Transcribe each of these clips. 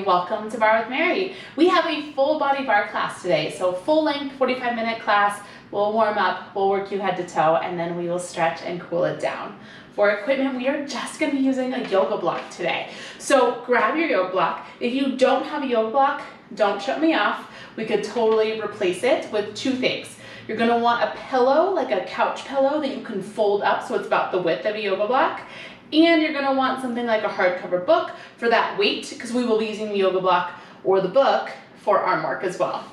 welcome to Barre with Mary. We have a full body bar class today, so full length 45-minute class. We'll warm up, we'll work you head to toe, and then we will stretch and cool it down. For equipment, we are just going to be using a yoga block today. So grab your yoga block. If you don't have a yoga block, don't shut me off. We could totally replace it with two things. You're going to want a pillow, like a couch pillow that you can fold up so it's about the width of a yoga block. And you're going to want something like a hardcover book for that weight, because we will be using the yoga block or the book for arm work as well.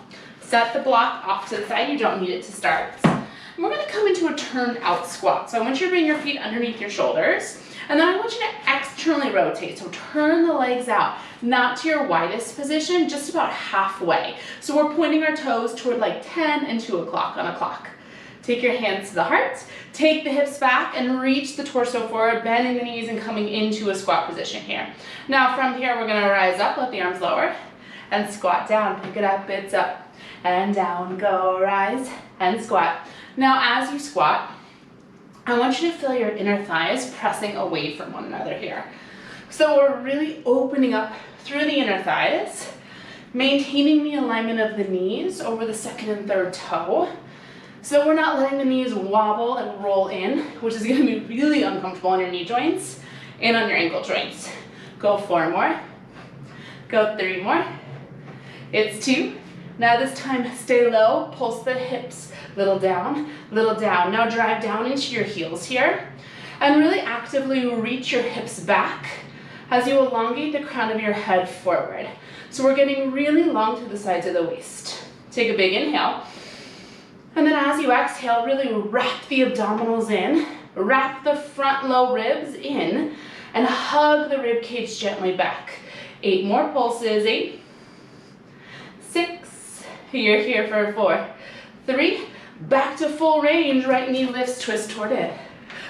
Set the block off to the side. You don't need it to start. And we're going to come into a turn out squat. So I want you to bring your feet underneath your shoulders. And then I want you to externally rotate. So turn the legs out, not to your widest position, just about halfway. So we're pointing our toes toward like 10 and 2 o'clock on a clock. Take your hands to the heart, take the hips back and reach the torso forward, bending the knees and coming into a squat position here. Now from here, we're gonna rise up, let the arms lower, and squat down. Pick it up, it's up and down, go, rise and squat. Now as you squat, I want you to feel your inner thighs pressing away from one another here. So we're really opening up through the inner thighs, maintaining the alignment of the knees over the second and third toe. So we're not letting the knees wobble and roll in, which is going to be really uncomfortable on your knee joints and on your ankle joints. Go 4 more. Go 3 more. It's 2. Now this time stay low, pulse the hips, little down, little down. Now drive down into your heels here and really actively reach your hips back as you elongate the crown of your head forward. So we're getting really long to the sides of the waist. Take a big inhale. And then as you exhale, really wrap the abdominals in, wrap the front low ribs in, and hug the rib cage gently back. 8 more pulses, 8, 6, you're here for 4, 3, back to full range, right knee lifts, twist toward it.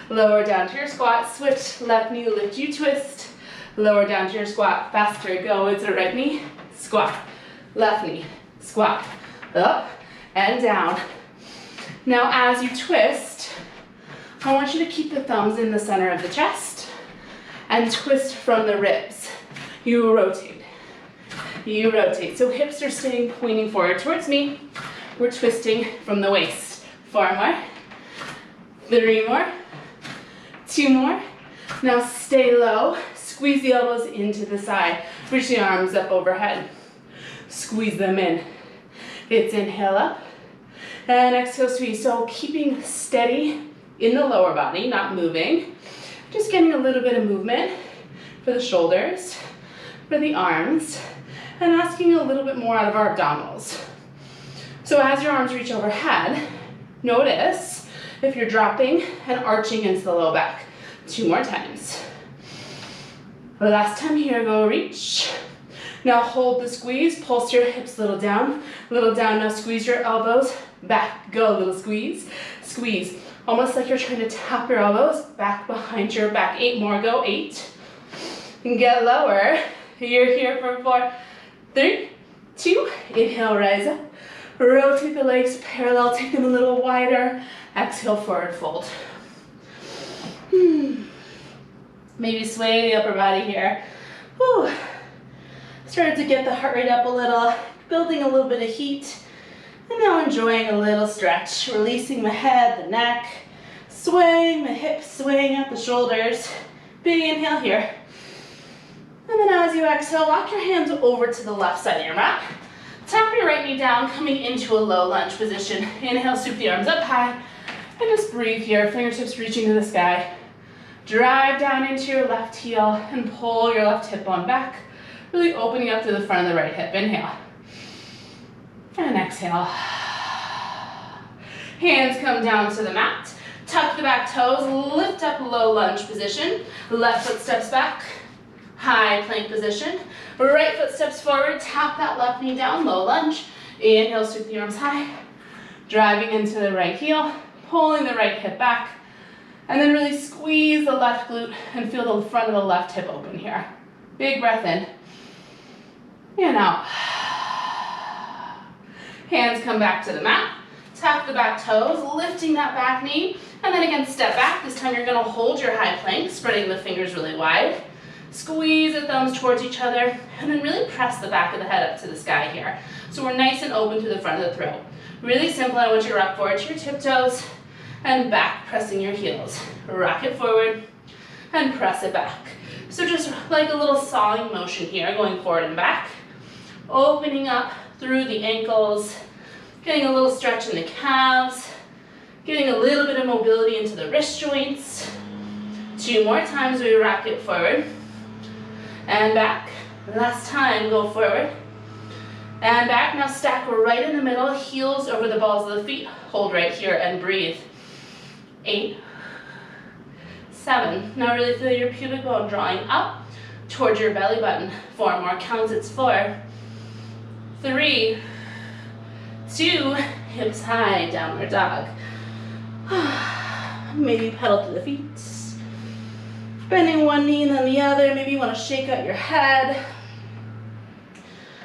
Lower down to your squat, switch, left knee lift, you twist, lower down to your squat, faster, go, it's a right knee, squat, left knee, squat, up and down. Now as you twist, I want you to keep the thumbs in the center of the chest and twist from the ribs. You rotate. You rotate. So hips are staying pointing forward towards me. We're twisting from the waist. 4 more. 3 more. 2 more. Now stay low. Squeeze the elbows into the side. Reach the arms up overhead. Squeeze them in. It's inhale up. And exhale, squeeze. So keeping steady in the lower body, not moving. Just getting a little bit of movement for the shoulders, for the arms, and asking a little bit more out of our abdominals. So as your arms reach overhead, notice if you're dropping and arching into the low back. 2 more times. The last time here, go reach. Now hold the squeeze, pulse your hips a little down. Now squeeze your elbows, back, go, little squeeze, squeeze. Almost like you're trying to tap your elbows back behind your back. 8 more, go, 8. And get lower. You're here for 4, 3, 2. Inhale, rise up. Rotate the legs parallel, take them a little wider. Exhale, forward fold. Maybe sway the upper body here. Whew. Started to get the heart rate up a little, building a little bit of heat. And now enjoying a little stretch, releasing the head, the neck, swaying the hips, swaying out the shoulders. Big inhale here. And then as you exhale, walk your hands over to the left side of your mat. Tap your right knee down, coming into a low lunge position. Inhale, sweep the arms up high. And just breathe here, fingertips reaching to the sky. Drive down into your left heel and pull your left hip bone back. Really opening up to the front of the right hip. Inhale. And exhale. Hands come down to the mat. Tuck the back toes, lift up low lunge position. Left foot steps back, high plank position. Right foot steps forward, tap that left knee down, low lunge. Inhale, sweep the arms high. Driving into the right heel, pulling the right hip back. And then really squeeze the left glute and feel the front of the left hip open here. Big breath in. And out. Hands come back to the mat. Tap the back toes, lifting that back knee. And then again, step back. This time you're going to hold your high plank, spreading the fingers really wide. Squeeze the thumbs towards each other, and then really press the back of the head up to the sky here. So we're nice and open through the front of the throat. Really simple. I want you to rock forward to your tiptoes and back, pressing your heels. Rock it forward and press it back. So just like a little sawing motion here, going forward and back. Opening up through the ankles, getting a little stretch in the calves, getting a little bit of mobility into the wrist joints. 2 more times, we rock it forward and back. Last time, go forward and back. Now stack right in the middle, heels over the balls of the feet. Hold right here and breathe. 8, 7. Now really feel your pubic bone drawing up towards your belly button. 4 more counts, it's 4, 3, 2, hips high, downward dog. Maybe pedal to the feet. Bending one knee and then the other. Maybe you want to shake out your head.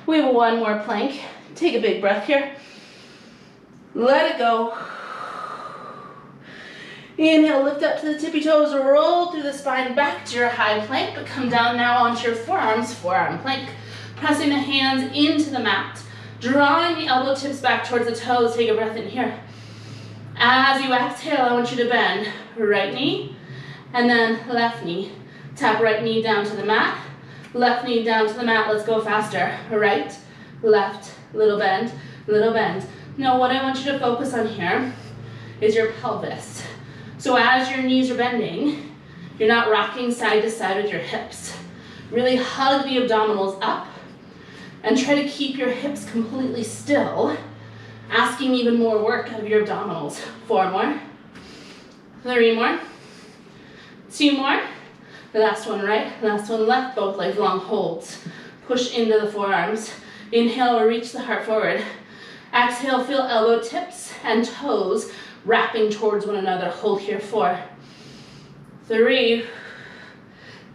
We have 1 more plank. Take a big breath here. Let it go. Inhale, lift up to the tippy toes, roll through the spine back to your high plank, but come down now onto your forearms, forearm plank. Pressing the hands into the mat, drawing the elbow tips back towards the toes. Take a breath in here. As you exhale, I want you to bend right knee and then left knee. Tap right knee down to the mat, left knee down to the mat. Let's go faster. Right, left, little bend, little bend. Now what I want you to focus on here is your pelvis. So as your knees are bending, you're not rocking side to side with your hips. Really hug the abdominals up and try to keep your hips completely still, asking even more work out of your abdominals. 4 more, 3 more, 2 more. The last one right, last one left, both legs long holds. Push into the forearms. Inhale or reach the heart forward. Exhale, feel elbow tips and toes wrapping towards one another. Hold here. 4, 3,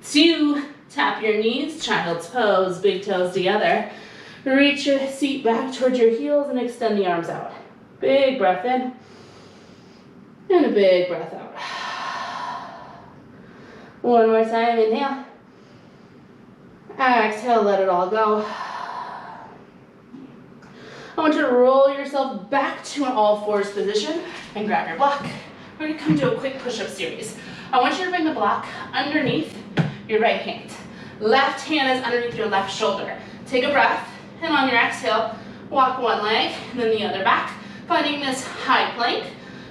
2, tap your knees, child's pose, big toes together. Reach your seat back towards your heels and extend the arms out. Big breath in and a big breath out. 1 more time, inhale. Exhale, let it all go. I want you to roll yourself back to an all-4s position and grab your block. We're gonna come to a quick push-up series. I want you to bring the block underneath your right hand. Left hand is underneath your left shoulder. Take a breath, and on your exhale, walk one leg, and then the other back, finding this high plank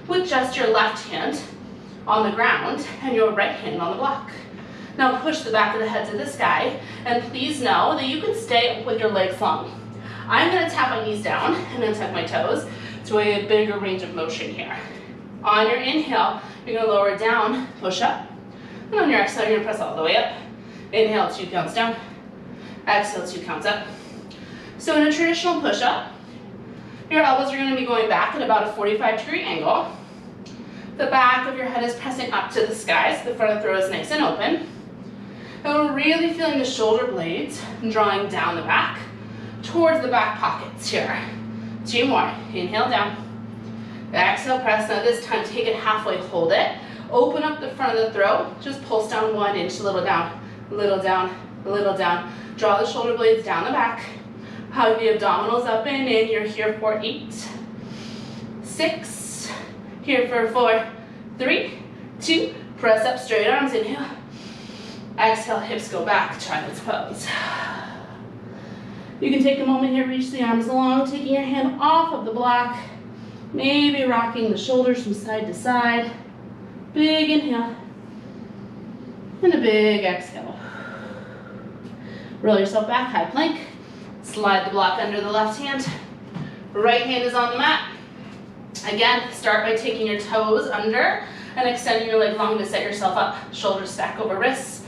with just your left hand on the ground and your right hand on the block. Now push the back of the head to the sky, and please know that you can stay with your legs long. I'm gonna tap my knees down and then tuck my toes to a bigger range of motion here. On your inhale, you're gonna lower down, push up, and on your exhale, you're gonna press all the way up. Inhale, 2 counts down. Exhale, 2 counts up. So in a traditional push-up, your elbows are gonna be going back at about a 45-degree angle. The back of your head is pressing up to the sky, so the front of the throat is nice and open. And we're really feeling the shoulder blades drawing down the back towards the back pockets here. 2 more. Inhale down. Exhale, press. Now this time, take it halfway, hold it. Open up the front of the throat. Just pulse down 1 inch, a little down, a little down, a little down. Draw the shoulder blades down the back. Hug the abdominals up and in. You're here for 8, 6, here for 4, 3, 2, press up, straight arms, inhale. Exhale, hips go back, child's pose. You can take a moment here, reach the arms along, taking your hand off of the block, maybe rocking the shoulders from side to side. Big inhale, and a big exhale. Roll yourself back, high plank. Slide the block under the left hand. Right hand is on the mat. Again, start by taking your toes under and extending your leg long to set yourself up. Shoulders stack over wrists.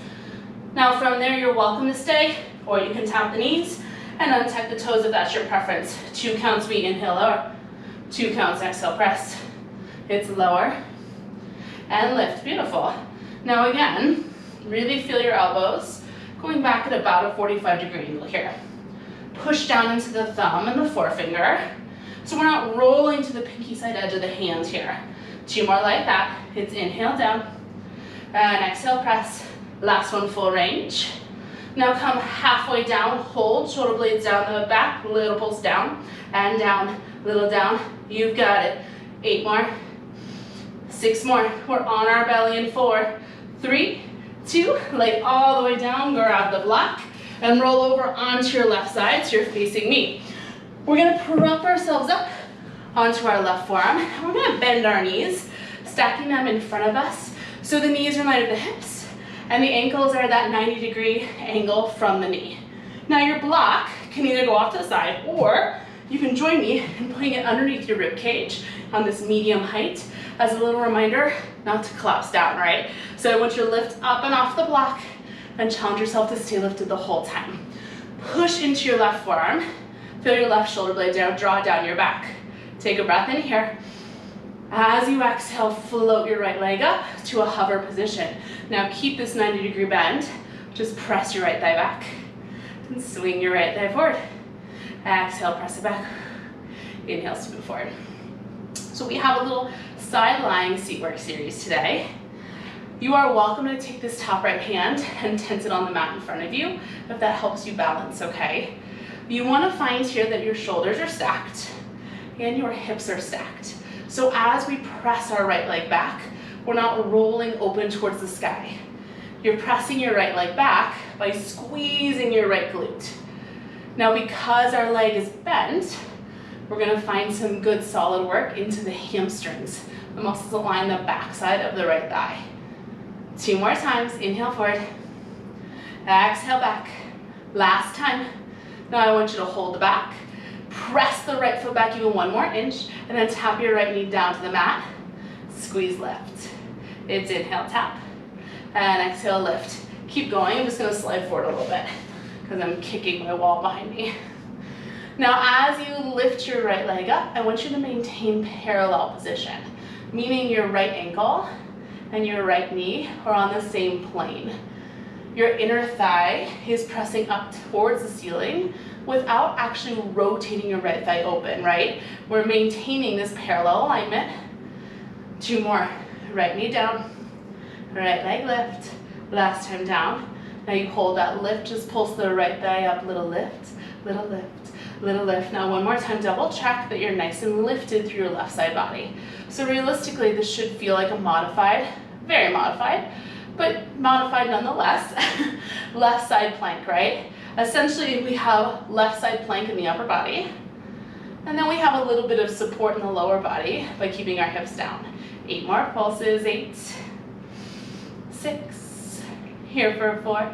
Now from there, you're welcome to stay, or you can tap the knees and untuck the toes if that's your preference. 2 counts, we inhale, lower. 2 counts, exhale, press. It's lower and lift, beautiful. Now again, really feel your elbows going back at about a 45-degree angle here. Push down into the thumb and the forefinger. So we're not rolling to the pinky side edge of the hand here. 2 more like that. It's inhale down and exhale, press. Last one, full range. Now come halfway down, hold, shoulder blades down the back, little pulse down, and down, little down. You've got it. 8 more, 6 more. We're on our belly in 4, 3, 2, lay all the way down, grab the block, and roll over onto your left side so you're facing me. We're gonna prop ourselves up onto our left forearm, and we're gonna bend our knees, stacking them in front of us so the knees are in line with the hips, and the ankles are at that 90-degree angle from the knee. Now your block can either go off to the side, or you can join me in putting it underneath your rib cage on this medium height as a little reminder not to collapse down, right? So I want you to lift up and off the block and challenge yourself to stay lifted the whole time. Push into your left forearm, feel your left shoulder blade down, draw down your back. Take a breath in here. As you exhale, float your right leg up to a hover position. Now keep this 90-degree bend. Just press your right thigh back and swing your right thigh forward. Exhale, press it back. Inhale, scoot forward. So we have a little side lying seat work series today. You are welcome to take this top right hand and tense it on the mat in front of you if that helps you balance, okay? You want to find here that your shoulders are stacked and your hips are stacked. So as we press our right leg back, we're not rolling open towards the sky. You're pressing your right leg back by squeezing your right glute. Now because our leg is bent, we're gonna find some good solid work into the hamstrings, the muscles that line the backside of the right thigh. 2 more times, inhale forward, exhale back. Last time. Now I want you to hold the back, press the right foot back even 1 more inch, and then tap your right knee down to the mat, squeeze lift. It's inhale, tap, and exhale, lift. Keep going, I'm just gonna slide forward a little bit because I'm kicking my wall behind me. Now as you lift your right leg up, I want you to maintain parallel position, meaning your right ankle and your right knee are on the same plane. Your inner thigh is pressing up towards the ceiling without actually rotating your right thigh open, right? We're maintaining this parallel alignment. 2 more, right knee down, right leg lift, last time down. Now you hold that lift, just pulse the right thigh up, little lift, little lift, little lift. Now 1 more time, double check that you're nice and lifted through your left side body. So realistically, this should feel like a modified, very modified, but modified nonetheless, left side plank, right? Essentially, we have left side plank in the upper body, and then we have a little bit of support in the lower body by keeping our hips down. 8 more pulses, 8, 6, here for 4,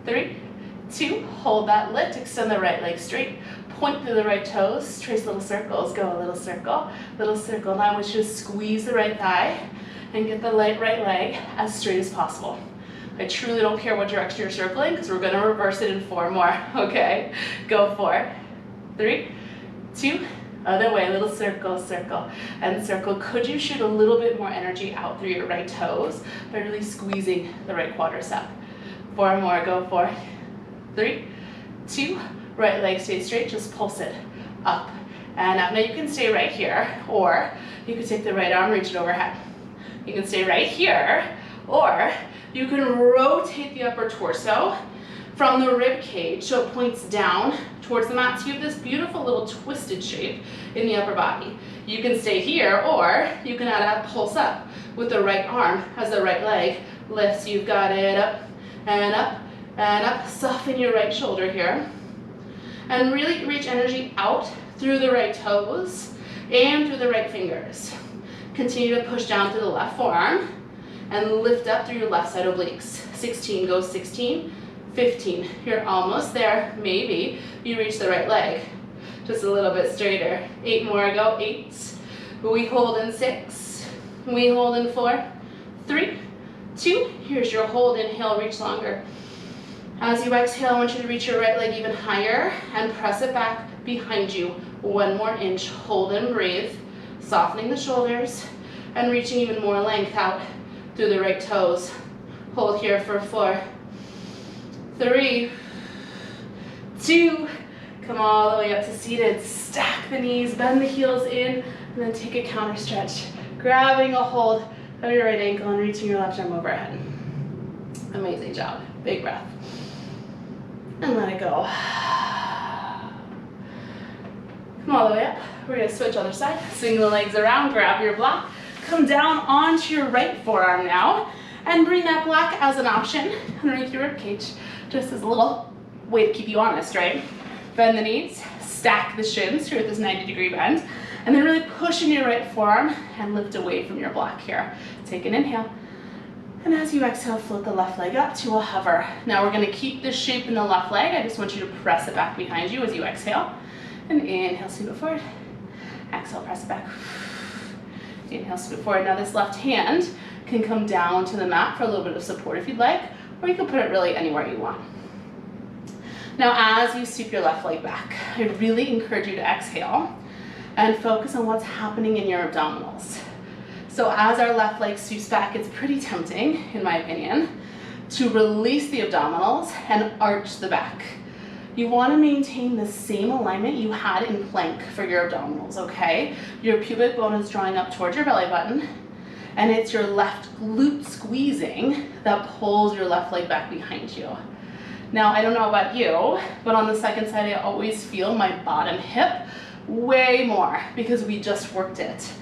3, 2, hold that lift, extend the right leg straight, point through the right toes, trace little circles, go a little circle, little circle. Now I want you to squeeze the right thigh and get the right leg as straight as possible. I truly don't care what direction you're circling because we're gonna reverse it in 4 more, okay? Go 4, 3, 2, other way, little circle, circle, and circle. Could you shoot a little bit more energy out through your right toes by really squeezing the right quadricep? 4 more, go 4, 3, 2, right leg stay straight, just pulse it up and up. Now you can stay right here, or you can take the right arm, reach it overhead. You can stay right here, or you can rotate the upper torso from the rib cage so it points down towards the mat. So you have this beautiful little twisted shape in the upper body. You can stay here, or you can add a pulse up with the right arm as the right leg lifts. You've got it up and up and up. Soften your right shoulder here. And really reach energy out through the right toes and through the right fingers. Continue to push down through the left forearm and lift up through your left side obliques. 16, go 16, 15. You're almost there, maybe. You reach the right leg, just a little bit straighter. 8 more, go 8. We hold in 6, we hold in 4, 3, 2. Here's your hold, inhale, reach longer. As you exhale, I want you to reach your right leg even higher and press it back behind you. 1 more inch, hold and breathe, softening the shoulders and reaching even more length out through the right toes. Hold here for 4, 3, 2, come all the way up to seated. Stack the knees, bend the heels in, and then take a counter stretch. Grabbing a hold of your right ankle and reaching your left arm overhead. Amazing job, big breath. And let it go. Come all the way up. We're gonna switch other side. Swing the legs around, grab your block. Come down onto your right forearm now. And bring that block as an option underneath your ribcage. Just as a little way to keep you honest, right? Bend the knees, stack the shins here at this 90-degree bend. And then really push in your right forearm and lift away from your block here. Take an inhale. And as you exhale, float the left leg up to a hover. Now we're gonna keep this shape in the left leg. I just want you to press it back behind you as you exhale. And inhale, sweep it forward. Exhale, press it back. Inhale, sweep it forward. Now this left hand can come down to the mat for a little bit of support if you'd like, or you can put it really anywhere you want. Now as you sweep your left leg back, I really encourage you to exhale and focus on what's happening in your abdominals. So as our left leg sweeps back, it's pretty tempting, in my opinion, to release the abdominals and arch the back. You want to maintain the same alignment you had in plank for your abdominals, okay? Your pubic bone is drawing up towards your belly button, and it's your left glute squeezing that pulls your left leg back behind you. Now, I don't know about you, but on the second side, I always feel my bottom hip way more because we just worked it.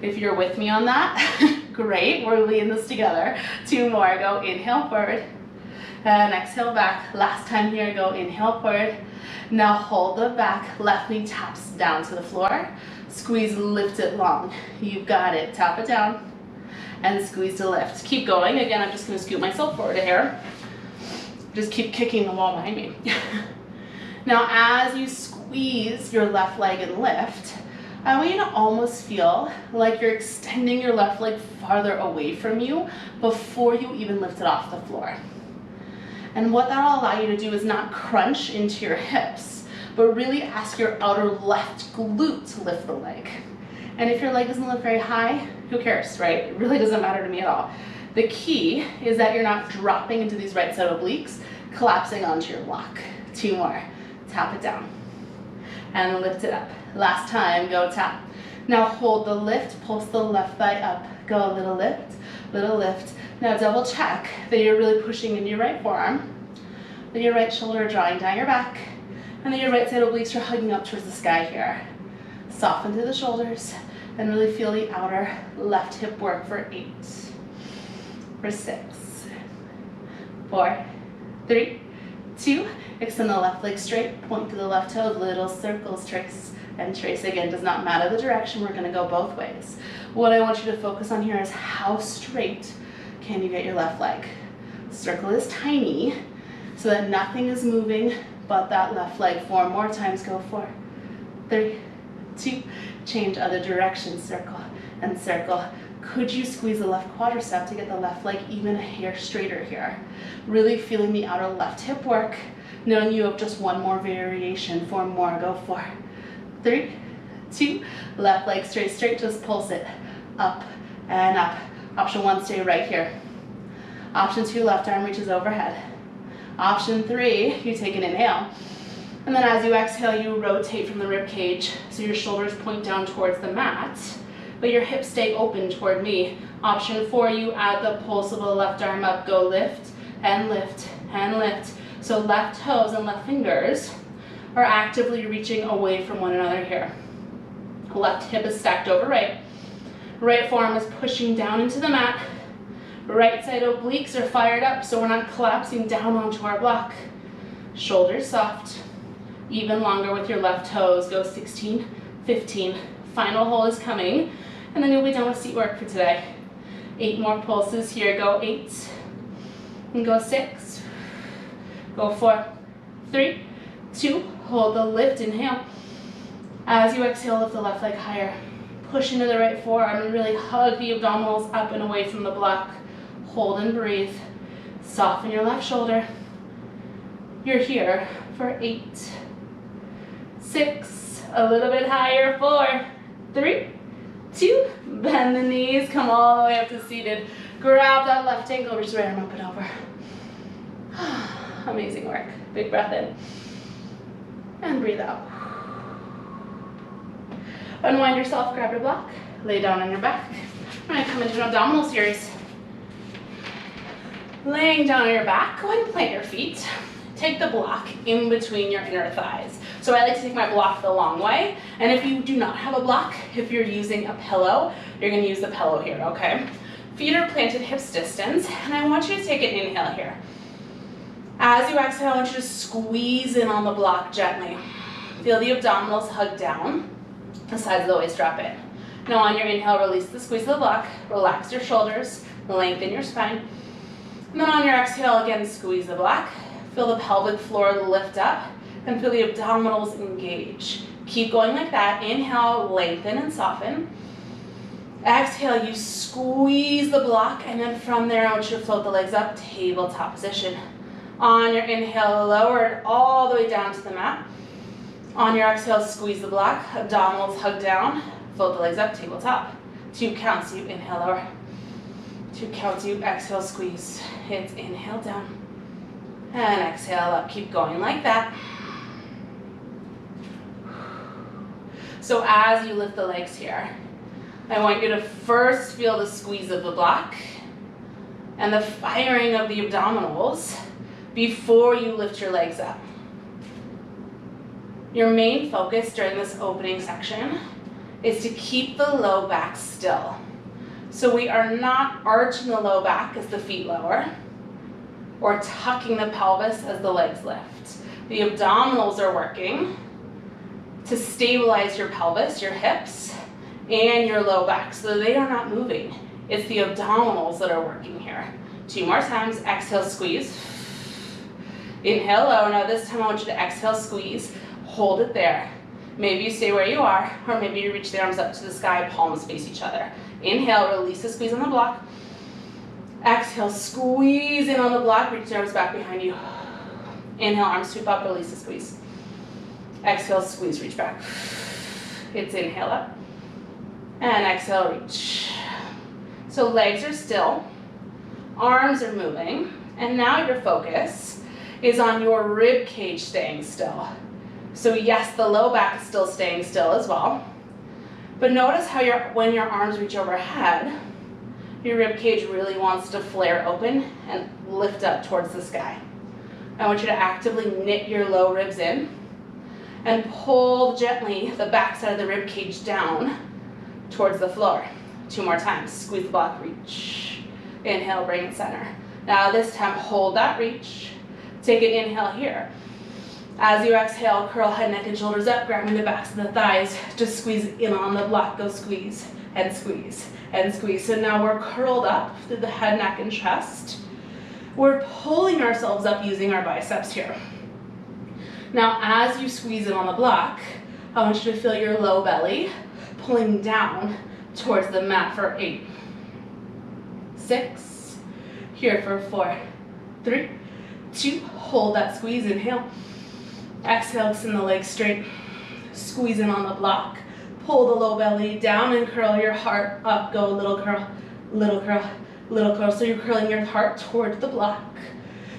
If you're with me on that, great, we're leading this together. 2 more, go inhale forward, and exhale back. Last time here, go inhale forward. Now hold the back, left knee taps down to the floor. Squeeze, lift it long. You've got it, tap it down, and squeeze to lift. Keep going, again, I'm just gonna scoot myself forward here. Just keep kicking the wall behind me. Now as you squeeze your left leg and lift, I want you to almost feel like you're extending your left leg farther away from you before you even lift it off the floor. And what that'll allow you to do is not crunch into your hips, but really ask your outer left glute to lift the leg. And if your leg doesn't lift very high, who cares, right? It really doesn't matter to me at all. The key is that you're not dropping into these right side obliques, collapsing onto your block. 2 more, tap it down, and lift it up. Last time, go tap. Now hold the lift, pulse the left thigh up. Go a little lift, little lift. Now double check that you're really pushing into your right forearm, that your right shoulder drawing down your back, and that your right side obliques are hugging up towards the sky here. Soften through the shoulders, and really feel the outer left hip work for 8, for 6, 4, 3, 2. Extend the left leg straight, point to the left toe, little circles, trace and trace. Again, does not matter the direction, we're gonna go both ways. What I want you to focus on here is how straight can you get your left leg. Circle is tiny, so that nothing is moving but that left leg. 4 more times, go 4, 3, 2, change other direction, circle and circle. Could you squeeze the left quadricep to get the left leg even a hair straighter here? Really feeling the outer left hip work, knowing you have just 1 more variation. 4 more, go 4, 3, 2, left leg straight, straight, just pulse it, up and up. Option 1, stay right here. Option 2, left arm reaches overhead. Option 3, you take an inhale. And then as you exhale, you rotate from the rib cage, so your shoulders point down towards the mat, but your hips stay open toward me. Option 4, you add the pulse of the left arm up, go lift and lift and lift. So left toes and left fingers are actively reaching away from one another here. Left hip is stacked over right. Right forearm is pushing down into the mat. Right side obliques are fired up, so we're not collapsing down onto our block. Shoulders soft. Even longer with your left toes. Go 16, 15. Final hold is coming, and then you'll be done with seat work for today. 8 more pulses here. Go 8, and go 6, go 4, 3, 2. Hold the lift, inhale. As you exhale, lift the left leg higher. Push into the right forearm and really hug the abdominals up and away from the block. Hold and breathe. Soften your left shoulder. You're here for 8, 6, a little bit higher, 4, 3, 2, bend the knees, come all the way up to seated. Grab that left ankle, reach the right arm up and over. Amazing work. Big breath in. And breathe out. Unwind yourself, grab your block, lay down on your back. We're gonna come into an abdominal series. Laying down on your back, go ahead and plant your feet. take the block in between your inner thighs. So I like to take my block the long way, and if you do not have a block, if you're using a pillow, you're gonna use the pillow here, okay? Feet are planted hips distance, and I want you to take an inhale here. As you exhale, I want you to squeeze in on the block gently. Feel the abdominals hug down, the sides of the waist drop in. Now on your inhale, release the squeeze of the block, relax your shoulders, lengthen your spine. And then on your exhale, again, squeeze the block. Feel the pelvic floor lift up, and feel the abdominals engage. Keep going like that. Inhale, lengthen and soften. Exhale, you squeeze the block, and then from there, I want you to float the legs up, tabletop position. On your inhale, lower it all the way down to the mat. On your exhale, squeeze the block, abdominals hug down, float the legs up, tabletop. 2 counts, you inhale, lower. 2 counts, you exhale, squeeze. It's inhale down, and exhale up. Keep going like that. So as you lift the legs here, I want you to first feel the squeeze of the block and the firing of the abdominals before you lift your legs up. Your main focus during this opening section is to keep the low back still. So we are not arching the low back as the feet lower or tucking the pelvis as the legs lift. The abdominals are working to stabilize your pelvis, your hips, and your low back, so they are not moving. It's the abdominals that are working here. 2 more times, exhale, squeeze. Inhale low. Now this time I want you to exhale, squeeze. Hold it there. Maybe you stay where you are, or maybe you reach the arms up to the sky, palms face each other. Inhale, release the squeeze on the block. Exhale, squeeze in on the block, reach the arms back behind you. Inhale, arms sweep up, release the squeeze. Exhale, squeeze, reach back. It's inhale up. And exhale, reach. So legs are still, arms are moving, and now your focus is on your rib cage staying still. So yes, the low back is still staying still as well. But notice how when your arms reach overhead, your rib cage really wants to flare open and lift up towards the sky. I want you to actively knit your low ribs in and pull gently the back side of the rib cage down towards the floor. 2 more times. Squeeze the block, reach. Inhale, bring it center. Now this time, hold that reach. Take an inhale here. As you exhale, curl head, neck, and shoulders up, grabbing the backs of the thighs. Just squeeze in on the block. Go squeeze and squeeze and squeeze. So now we're curled up through the head, neck, and chest. We're pulling ourselves up using our biceps here. Now, as you squeeze it on the block, I want you to feel your low belly pulling down towards the mat for 8, 6, here for 4, 3, 2, hold that squeeze, inhale. Exhale, extend the legs straight, squeeze in on the block, pull the low belly down and curl your heart up, go little curl, little curl, little curl. So you're curling your heart toward the block,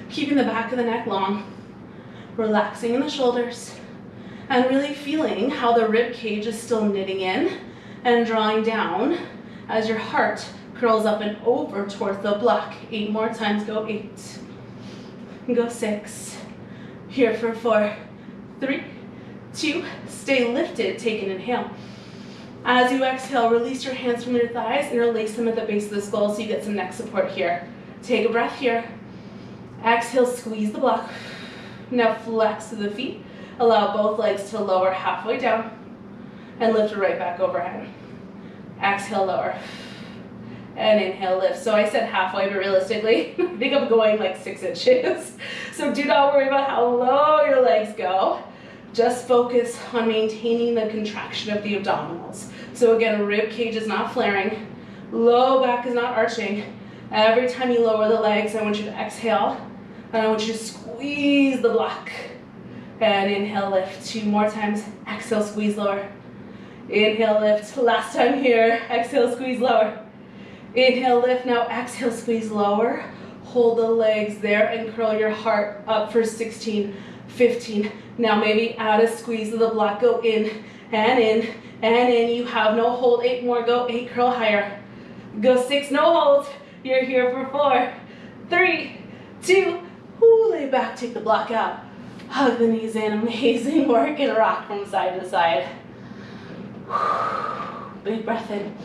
keeping the back of the neck long, relaxing in the shoulders, and really feeling how the rib cage is still knitting in and drawing down as your heart curls up and over towards the block. 8 more times, go 8, go 6, here for 4, 3, 2, stay lifted, take an inhale. As you exhale, release your hands from your thighs, interlace them at the base of the skull so you get some neck support here. Take a breath here. Exhale, squeeze the block. Now flex to the feet. Allow both legs to lower halfway down and lift it right back overhead. Exhale, lower. And inhale, lift. So I said halfway, but realistically, I think I'm going like 6 inches. So do not worry about how low your legs go. Just focus on maintaining the contraction of the abdominals. So again, rib cage is not flaring. Low back is not arching. Every time you lower the legs, I want you to exhale. And I want you to squeeze the block. And inhale, lift. 2 more times. Exhale, squeeze lower. Inhale, lift. Last time here. Exhale, squeeze lower. Inhale, lift. Now exhale, squeeze lower. Hold the legs there and curl your heart up for 16, 15. Now maybe add a squeeze of the block. Go in and in and in. You have no hold. 8 more. Go 8. Curl higher. Go 6. No hold. You're here for 4, 3, 2, Whoo, lay back, take the block out. Hug the knees in, amazing work, and rock from side to side. Big breath in,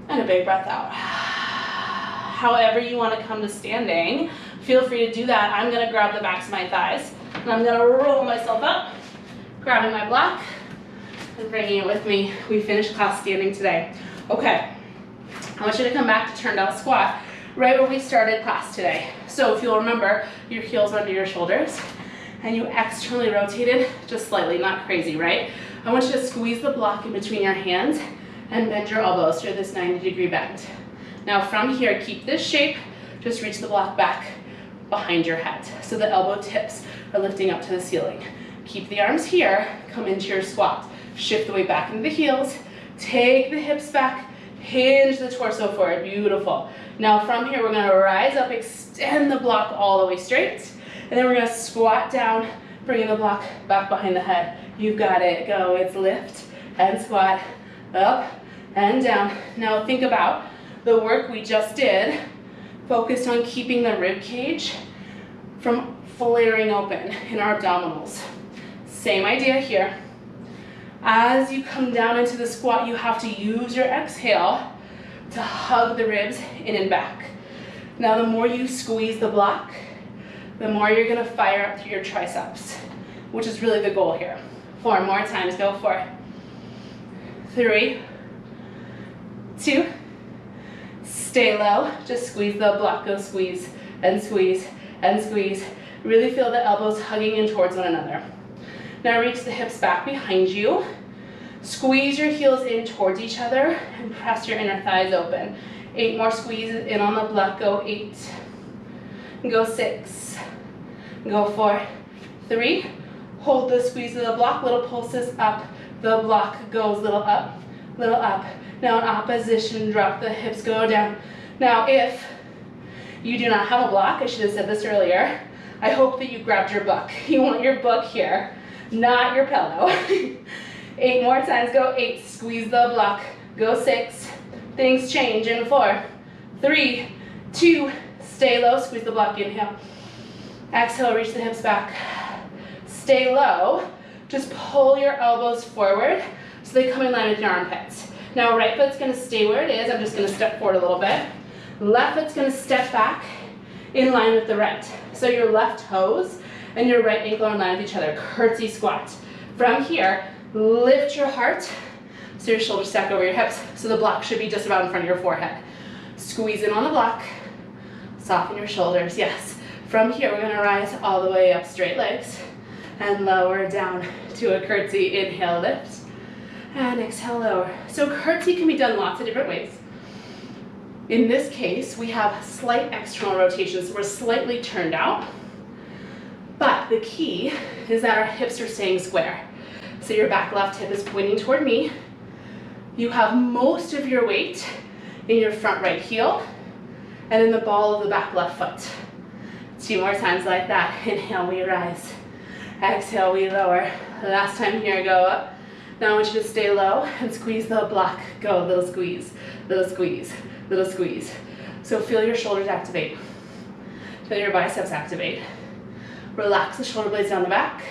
and a big breath out. However you want to come to standing, feel free to do that. I'm gonna grab the backs of my thighs, and I'm gonna roll myself up, grabbing my block, and bringing it with me. We finished class standing today. Okay, I want you to come back to turn down squat, right where we started class today. So if you'll remember, your heels under your shoulders, and you externally rotated, just slightly, not crazy, right? I want you to squeeze the block in between your hands and bend your elbows to this 90-degree bend. Now from here, keep this shape, just reach the block back behind your head. So the elbow tips are lifting up to the ceiling. Keep the arms here, come into your squat. Shift the weight back into the heels, take the hips back, hinge the torso forward, beautiful. Now from here, we're gonna rise up, extend the block all the way straight, and then we're gonna squat down, bringing the block back behind the head. You've got it, go, it's lift and squat, up and down. Now think about the work we just did, focused on keeping the rib cage from flaring open in our abdominals. Same idea here. As you come down into the squat, you have to use your exhale to hug the ribs in and back. Now the more you squeeze the block, the more you're gonna fire up through your triceps, which is really the goal here. 4 more times, go for it. 3, 2, stay low, just squeeze the block, go squeeze and squeeze and squeeze. Really feel the elbows hugging in towards one another. Now reach the hips back behind you. Squeeze your heels in towards each other and press your inner thighs open. 8 more squeezes in on the block, go 8, go 6, go 4, 3, hold the squeeze of the block, little pulses up, the block goes little up, little up. Now in opposition, drop the hips, go down. Now if you do not have a block, I should have said this earlier, I hope that you grabbed your book. You want your book here, not your pillow. 8 more times, go 8, squeeze the block, go 6, things change in 4, 3, 2, stay low, squeeze the block, inhale. Exhale, reach the hips back. Stay low, just pull your elbows forward so they come in line with your armpits. Now right foot's gonna stay where it is, I'm just gonna step forward a little bit. Left foot's gonna step back in line with the right. So your left toes and your right ankle are in line with each other, curtsy squat. From here, lift your heart so your shoulders stack over your hips, so the block should be just about in front of your forehead. Squeeze in on the block, soften your shoulders, yes. From here, we're gonna rise all the way up, straight legs, and lower down to a curtsy. Inhale, lift, and exhale, lower. So curtsy can be done lots of different ways. In this case, we have slight external rotations, so we're slightly turned out, but the key is that our hips are staying square. So your back left hip is pointing toward me. You have most of your weight in your front right heel, and in the ball of the back left foot. 2 more times like that. Inhale, we rise. Exhale, we lower. Last time here, go up. Now I want you to stay low and squeeze the block. Go, little squeeze, little squeeze, little squeeze. So feel your shoulders activate. Feel your biceps activate. Relax the shoulder blades down the back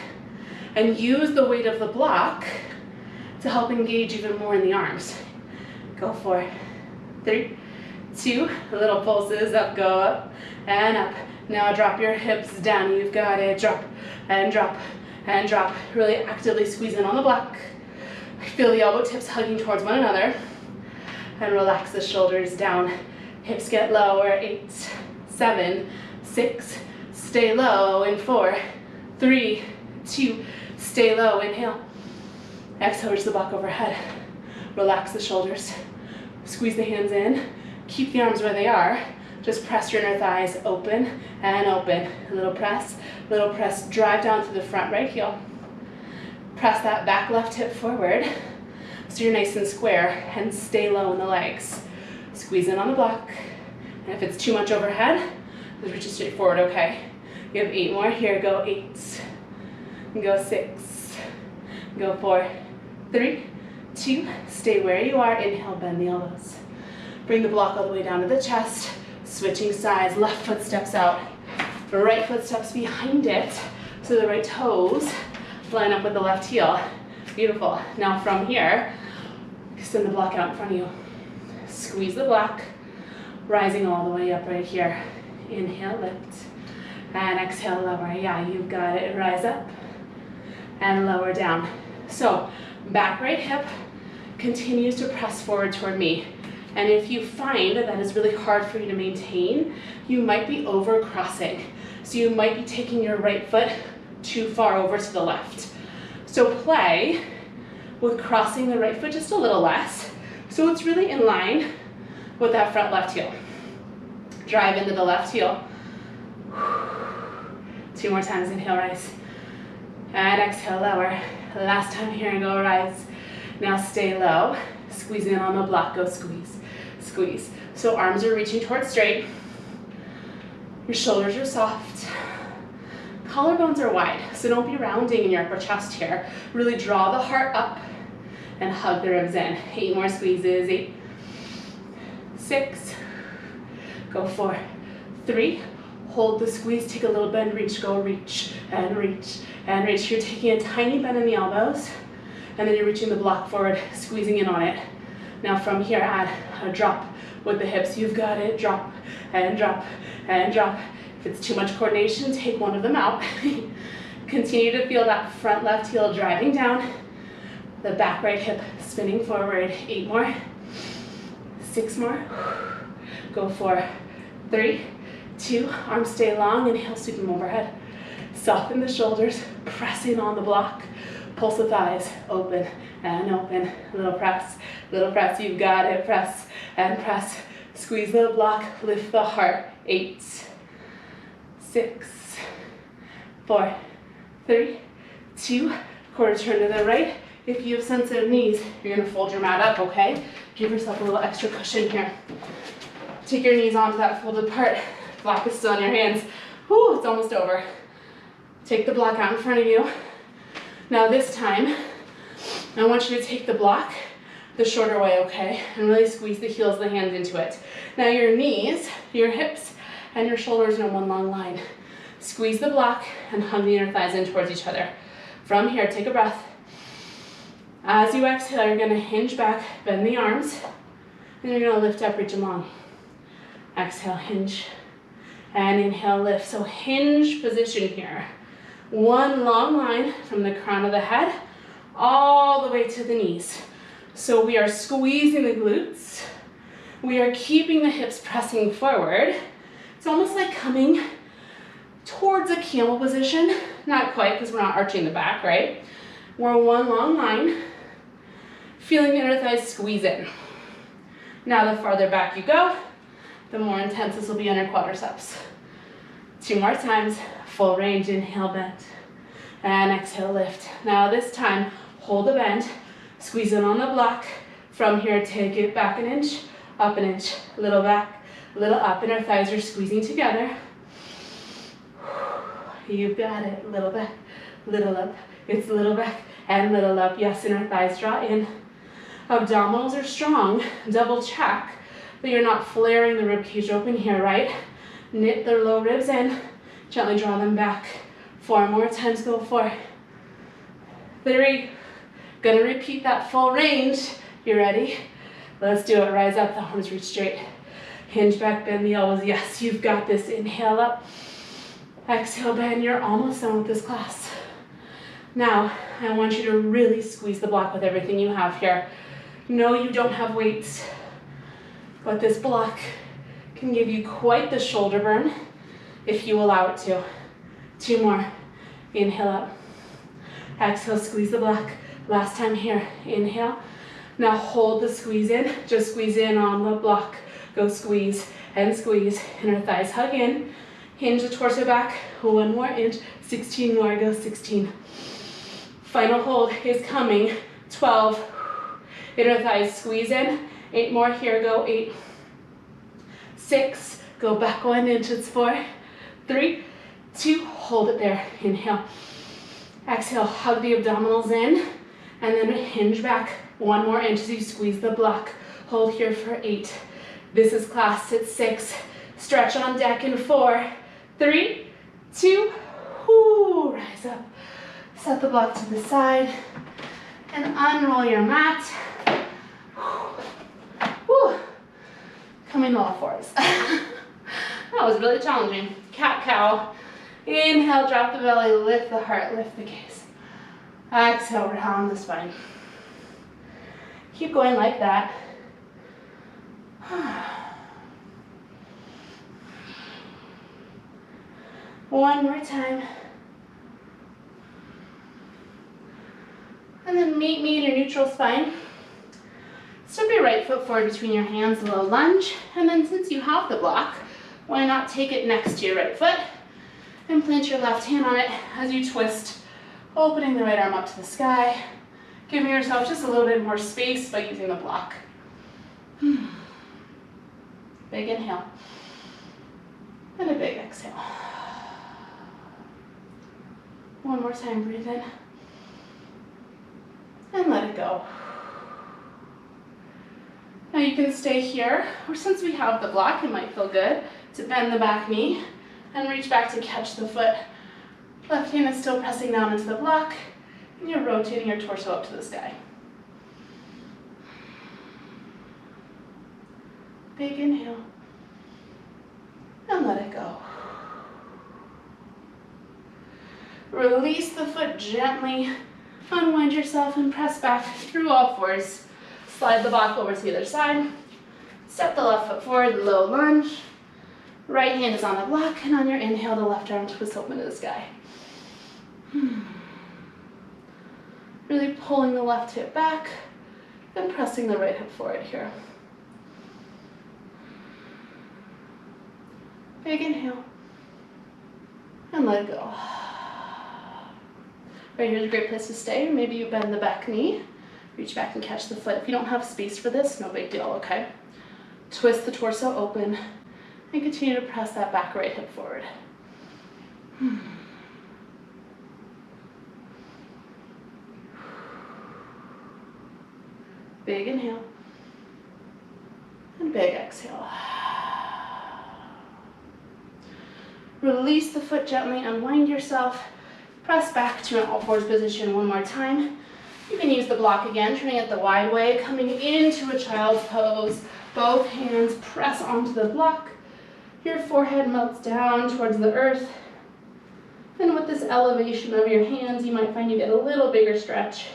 and use the weight of the block to help engage even more in the arms. Go for it. 3, 2, little pulses, up, go up and up. Now drop your hips down, you've got it. Drop and drop and drop. Really actively squeeze in on the block. Feel the elbow tips hugging towards one another. And relax the shoulders down. Hips get lower, 8, 7, 6, stay low in 4, 3, 2, stay low, inhale. Exhale, reach the block overhead. Relax the shoulders. Squeeze the hands in. Keep the arms where they are. Just press your inner thighs open and open. A little press, drive down to the front right heel. Press that back left hip forward so you're nice and square, and stay low in the legs. Squeeze in on the block. And if it's too much overhead, just reach it straight forward, okay? You have 8 more here, go 8, go 6, go 4, 3, 2, stay where you are, inhale, bend the elbows. Bring the block all the way down to the chest. Switching sides, left foot steps out, Right foot steps behind it, so the right toes line up with the left heel. Beautiful. Now from here, extend the block out in front of you. Squeeze the block, rising all the way up right here. Inhale, lift, and exhale, lower. Yeah, you've got it. Rise up and lower down. So back right hip continues to press forward toward me. And if you find that it's really hard for you to maintain, you might be over crossing. So you might be taking your right foot too far over to the left. So play with crossing the right foot just a little less, so it's really in line with that front left heel. Drive into the left heel. 2 more times, inhale, rise. And exhale, lower. Last time here, and go rise. Now stay low. Squeeze in on the block, go squeeze, squeeze. So arms are reaching towards straight. Your shoulders are soft. Collarbones are wide, so don't be rounding in your upper chest here. Really draw the heart up and hug the ribs in. 8 more squeezes, 8, 6, go 4, 3, hold the squeeze, take a little bend, reach, go reach, and reach, and reach. You're taking a tiny bend in the elbows, and then you're reaching the block forward, squeezing in on it. Now from here, add a drop with the hips. You've got it, drop, and drop, and drop. If it's too much coordination, take one of them out. Continue to feel that front left heel driving down, the back right hip spinning forward. 8 more, 6 more, go 4, 3, 2, arms stay long, inhale, sweep them overhead. Soften the shoulders, press in on the block, pulse the thighs, open and open, little press, you've got it, press and press, squeeze the block, lift the heart. 8, 6, 4, 3, 2, quarter turn to the right. If you have sensitive knees, you're gonna fold your mat up, okay? Give yourself a little extra cushion here. Take your knees onto that folded part. Block is still in your hands. Whew, it's almost over. Take the block out in front of you. Now this time, I want you to take the block the shorter way, okay? And really squeeze the heels of the hands into it. Now your knees, your hips, and your shoulders in one long line. Squeeze the block and hug the inner thighs in towards each other. From here, take a breath. As you exhale, you're gonna hinge back, bend the arms, and you're gonna lift up, reach them long. Exhale, hinge, and inhale, lift. So hinge position here. One long line from the crown of the head all the way to the knees. So we are squeezing the glutes. We are keeping the hips pressing forward. It's almost like coming towards a camel position. Not quite, because we're not arching the back, right? We're one long line, feeling the inner thighs squeeze in. Now the farther back you go, the more intense this will be on your quadriceps. 2 more times, full range, inhale, bend, and exhale, lift. Now this time, hold the bend, squeeze in on the block. From here, take it back an inch, up an inch, a little back, a little up. Inner thighs are squeezing together. You've got it, little back, little up. It's little back and little up. Yes, inner thighs draw in. Abdominals are strong. Double check that you're not flaring the rib cage open here, right? Knit the low ribs in. Gently draw them back. 4 more times, go 4, 3. Gonna repeat that full range. You ready? Let's do it. Rise up, the arms reach straight. Hinge back, bend the elbows. Yes, you've got this. Inhale up. Exhale, bend. You're almost done with this class. Now, I want you to really squeeze the block with everything you have here. No, you don't have weights, but this block can give you quite the shoulder burn if you allow it to. 2 more. Inhale up. Exhale, squeeze the block. Last time here. Inhale. Now hold the squeeze in. Just squeeze in on the block. Go squeeze and squeeze. Inner thighs hug in. Hinge the torso back. 1 more inch. 16 more. Go 16. Final hold is coming. 12. Inner thighs squeeze in. 8 more here. Go 8. 6. Go back 1 inch. It's 4. 3, 2. Hold it there. Inhale. Exhale. Hug the abdominals in. And then hinge back 1 more inch as you squeeze the block. Hold here for 8. This is class at 6. Stretch on deck in 4, 3, 2. Whoo, rise up. Set the block to the side and unroll your mat. Whew. Coming to all fours. That was really challenging. Cat cow. Inhale, drop the belly, lift the heart, lift the gaze. Exhale, round the spine. Keep going like that. One more time. And then meet me in your neutral spine. Step your right foot forward between your hands, a low lunge. And then since you have the block, why not take it next to your right foot and plant your left hand on it as you twist, opening the right arm up to the sky, giving yourself just a little bit more space by using the block. Big inhale. And a big exhale. One more time, breathe in. And let it go. Now you can stay here, or since we have the block, it might feel good to bend the back knee and reach back to catch the foot. Left hand is still pressing down into the block, and you're rotating your torso up to the sky. Big inhale. And let it go. Release the foot gently. Unwind yourself and press back through all fours. Slide the block over to the other side. Step the left foot forward, low lunge. Right hand is on the block, and on your inhale, the left arm twists open to the sky. Really pulling the left hip back and pressing the right hip forward here. Big inhale. And let it go. Right here's a great place to stay. Maybe you bend the back knee, reach back and catch the foot. If you don't have space for this, no big deal, okay? Twist the torso open and continue to press that back right hip forward. Big inhale and big exhale. Release the foot gently, unwind yourself. Press back to an all fours position one more time. You can use the block again, turning it the wide way, coming into a child's pose. Both hands press onto the block. Your forehead melts down towards the earth. And with this elevation of your hands, you might find you get a little bigger stretch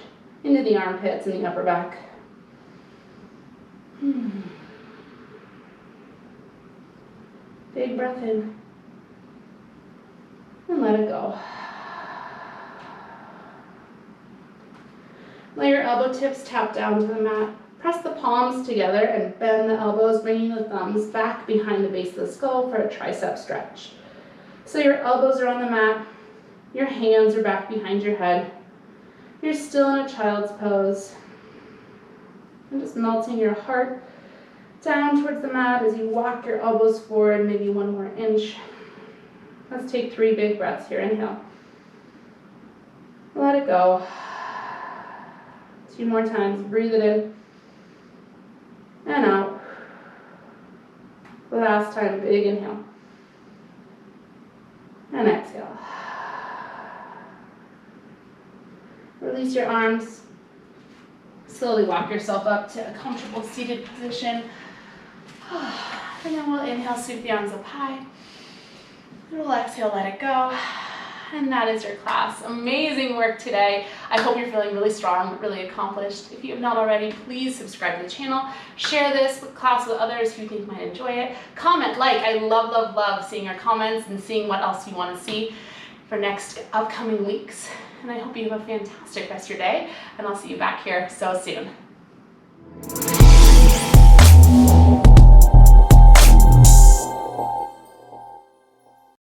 into the armpits and the upper back. Big breath in. And let it go. Let your elbow tips tap down to the mat. Press the palms together and bend the elbows, bringing the thumbs back behind the base of the skull for a tricep stretch. So your elbows are on the mat, your hands are back behind your head. You're still in a child's pose. And just melting your heart down towards the mat as you walk your elbows forward, maybe one more inch. Let's take 3 big breaths here. Inhale. Let it go. 2 more times. Breathe it in. And out. Last time. Big inhale. And exhale. Release your arms. Slowly walk yourself up to a comfortable seated position. And then we'll inhale, sweep the arms up high. We'll exhale, let it go. And that is your class. Amazing work today. I hope you're feeling really strong, really accomplished. If you have not already, please subscribe to the channel. Share this class with others who you think might enjoy it. Comment, like. I love, love, love seeing your comments and seeing what else you want to see for next upcoming weeks. And I hope you have a fantastic rest of your day. And I'll see you back here so soon.